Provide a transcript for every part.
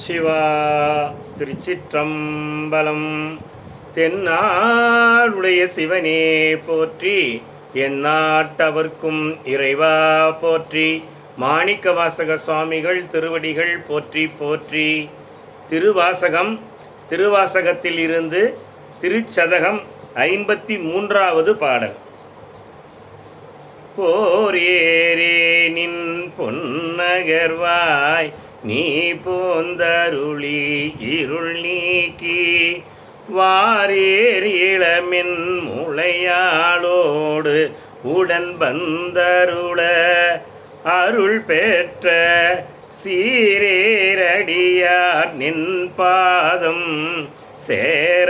சிவா திருச்சிற்றம்பலம். தென்னாடுடைய சிவனே போற்றி, எந்நாட்டவர்க்கும் இறைவா போற்றி. மாணிக்க வாசக சுவாமிகள் திருவடிகள் போற்றி போற்றி. திருவாசகம், திருவாசகத்தில் இருந்து திருச்சதகம் 53வது பாடல். போரேரே நின் பொன்னகர்வாய் நீ போந்தருளி இருள் நீக்கி, வாரேர் இளமென் முளையாளோடு உடன் வந்தருள அருள் பெற்ற சீரேரடியார் நின் பாதம் சேர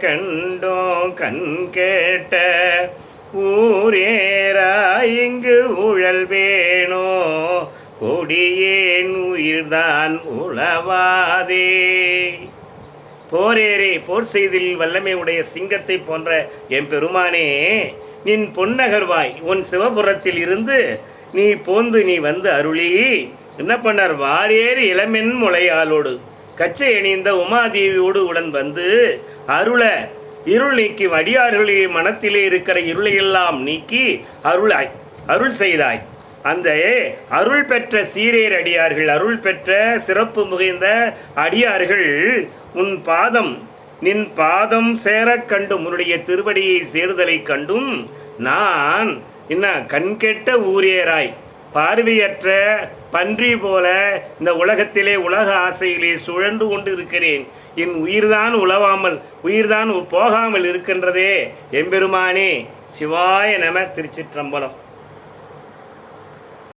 கண்டோம் கண் கேட்ட ஊரேராய் இங்கு உழல் வேணோ கொடியேன் உயிர்தான் உளவாதே. போரேரே, போர் செய்தில் வல்லமை உடைய சிங்கத்தை போன்ற என் பெருமானே, நின் பொன்னகர்வாய் உன் சிவபுரத்தில் இருந்து நீ போந்து நீ வந்து அருளி என்ன பண்ணார்? வாரேறு இளமென் முளையாளோடு கச்சை அணிந்த உமாதேவியோடு உடன் வந்து அருள இருள் நீக்கி, அடியார்களுடைய மனத்திலே இருக்கிற இருளையெல்லாம் நீக்கி அருள் செய்தாய். அந்த அருள் பெற்ற சீரேர் அடியார்கள், அருள் பெற்ற சிறப்பு மிகுந்த அடியார்கள் உன் பாதம் நின் பாதம் சேர கண்டும், உன்னுடைய திருவடியை சேருதலை கண்டும் நான் என்ன கண்கெட்ட ஊரேராய் பார்வையற்ற பன்றி போல இந்த உலகத்திலே உலக ஆசையிலே சுழன்று கொண்டு இருக்கிறேன். என் உயிர்தான் உழவாமல், உயிர்தான் போகாமல் இருக்கின்றதே எம்பெருமானே. சிவாய நம. திருச்சிற்றம்பலம்.